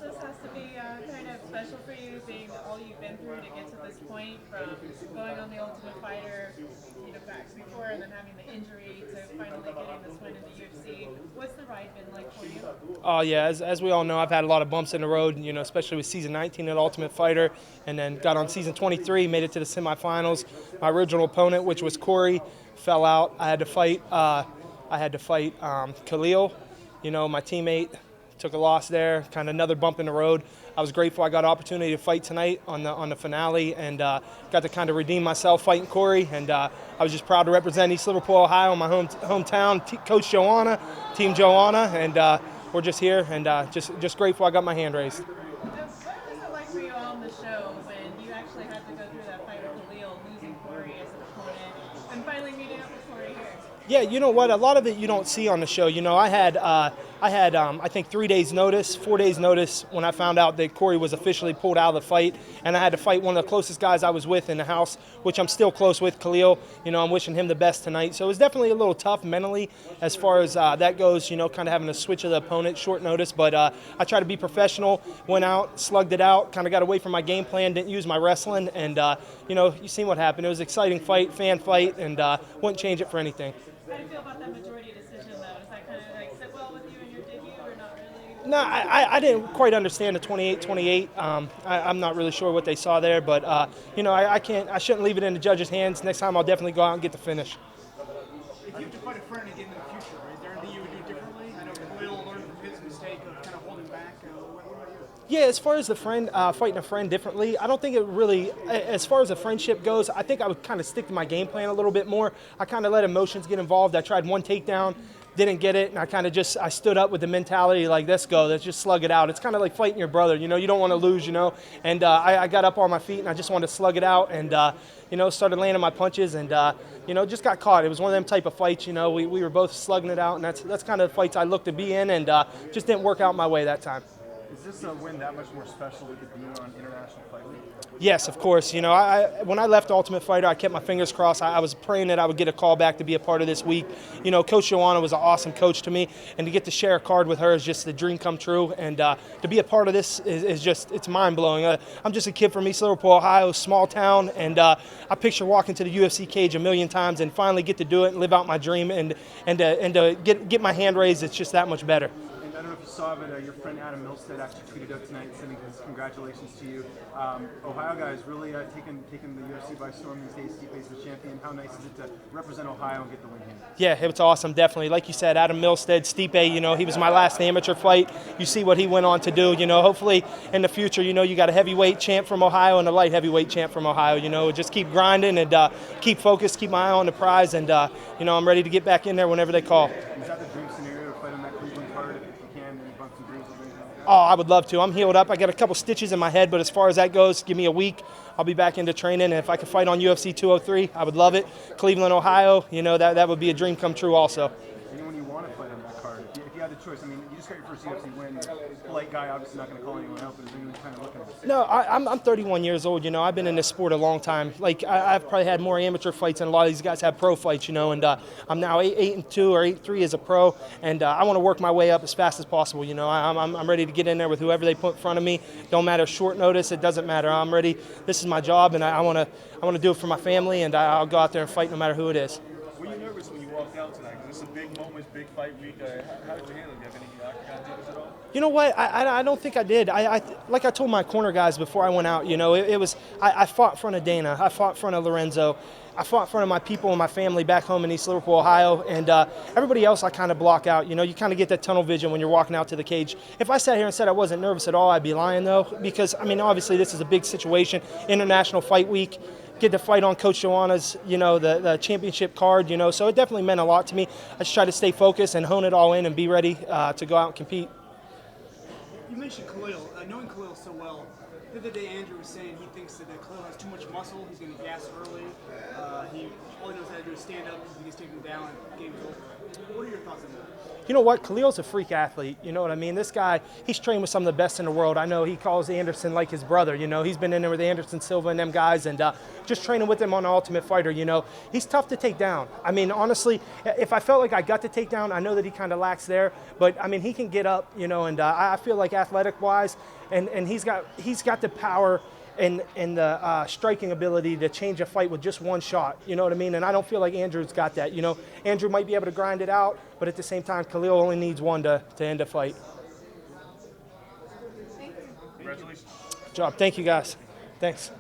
this has to be kind of special for you, being all you've been through to get to this point, from going on the Ultimate Fighter, back before, and then having the injury to finally getting this win in the UFC. What's the ride been like for you? Oh yeah, as we all know, I've had a lot of bumps in the road. Especially with season 19 of the Ultimate Fighter, and then got on season 23, made it to the semifinals. My original opponent, which was Corey, fell out. I had to fight. Khalil. My teammate took a loss there. Kind of another bump in the road. I was grateful I got an opportunity to fight tonight on the finale, and got to kind of redeem myself fighting Corey. And I was just proud to represent East Liverpool, Ohio, my hometown. Coach Joanna, Team Joanna, and we're just here and just grateful I got my hand raised. What was it like for you on the show when you actually had to go through that fight with Khalil, losing Corey as an opponent, and finally meeting up with Corey here? Yeah, you know what? A lot of it you don't see on the show. I think 3 days notice, 4 days notice when I found out that Corey was officially pulled out of the fight, and I had to fight one of the closest guys I was with in the house, which I'm still close with, Khalil. I'm wishing him the best tonight. So it was definitely a little tough mentally as far as that goes. Kind of having to switch of the opponent, short notice. But I tried to be professional. Went out, slugged it out. Kind of got away from my game plan. Didn't use my wrestling, and you seen what happened. It was an exciting fight, fan fight, and wouldn't change it for anything. How do you feel about that majority decision, though? Does that kind of sit well with you in your debut, or not really? No, I didn't quite understand the 28-28. I'm not really sure what they saw there, but I shouldn't leave it in the judge's hands. Next time I'll definitely go out and get the finish. If you have to fight a friend again in the future, is there anything you would do differently? I know Khalil learned from his mistake of kind of holding back. What about you? Yeah, as far as the friend fighting a friend differently, I don't think it really. As far as a friendship goes, I think I would kind of stick to my game plan a little bit more. I kind of let emotions get involved. I tried one takedown, didn't get it, and I stood up with the mentality like, let's go, let's just slug it out. It's kind of like fighting your brother. You don't want to lose. And I got up on my feet and I just wanted to slug it out, and started landing my punches, and just got caught. It was one of them type of fights. We were both slugging it out, and that's kind of the fights I look to be in, and just didn't work out my way that time. Is this a win that much more special with it being on International Fight Week? Yes, of course. When I left Ultimate Fighter, I kept my fingers crossed. I was praying that I would get a call back to be a part of this week. Coach Joanna was an awesome coach to me, and to get to share a card with her is just a dream come true. And to be a part of this is just, it's mind-blowing. I'm just a kid from East Liverpool, Ohio, small town, and I picture walking to the UFC cage a million times and finally get to do it and live out my dream, and to get my hand raised, it's just that much better. I don't know if you saw, but your friend Adam Milstead actually tweeted out tonight sending his congratulations to you. Ohio guys really taking the UFC by storm these days. Stipe's the champion. How nice is it to represent Ohio and get the win here? Yeah, it was awesome, definitely. Like you said, Adam Milstead, Stipe, he was my last amateur fight. You see what he went on to do. Hopefully in the future, you got a heavyweight champ from Ohio and a light heavyweight champ from Ohio. Just keep grinding and keep focused, keep my eye on the prize, and I'm ready to get back in there whenever they call. Is that the dream scenario to fight on that Cleveland card if you can, and bumps and bruises or anything like that? Oh, I would love to. I'm healed up. I got a couple stitches in my head, but as far as that goes, give me a week. I'll be back into training, and if I could fight on UFC 203, I would love it. Cleveland, Ohio, that would be a dream come true also. Anyone you want to fight on that card, if you had the choice, you just got your first UFC win. Polite guy, obviously not going to call anyone out, but is anyone kind of looking at it? No, I'm 31 years old. I've been in this sport a long time. I've probably had more amateur fights than a lot of these guys have pro fights. And I'm now 8-2 or 8-3 as a pro, and I want to work my way up as fast as possible. I'm ready to get in there with whoever they put in front of me. Don't matter short notice. It doesn't matter. I'm ready. This is my job, and I want to do it for my family, and I'll go out there and fight no matter who it is. Were you nervous when you walked out tonight? This is a big moment, big fight week. How did you handle it? Do you have any octagon jitters at all? You know what? I don't think I did. Like I told my corner guys before I went out, I fought in front of Dana. I fought in front of Lorenzo. I fought in front of my people and my family back home in East Liverpool, Ohio, and everybody else I kind of block out. You kind of get that tunnel vision when you're walking out to the cage. If I sat here and said I wasn't nervous at all, I'd be lying, though, because, obviously this is a big situation, International Fight Week. Get to fight on Coach Joanna's, the championship card, so it definitely meant a lot to me. I just try to stay focused and hone it all in and be ready to go out and compete. You mentioned Khalil. Knowing Khalil so well, the other day Andrew was saying he thinks that Khalil has too much muscle. He's going to gas early. All he knows how to do is stand up. He gets taken down. Game's over. What are your thoughts on that? You know what? Khalil's a freak athlete. You know what I mean? This guy, he's trained with some of the best in the world. I know he calls Anderson like his brother. You know, he's been in there with Anderson Silva and them guys, and just training with him on the Ultimate Fighter. You know, he's tough to take down. I mean, honestly, if I felt like I got to take down, I know that he kind of lacks there, but I mean, he can get up. You know, and I feel like athletic-wise, and he's got the power and the striking ability to change a fight with just one shot. You know what I mean? And I don't feel like Andrew's got that. You know, Andrew might be able to grind it out, but at the same time, Khalil only needs one to end a fight. Congratulations. Good job. Thank you, guys. Thanks.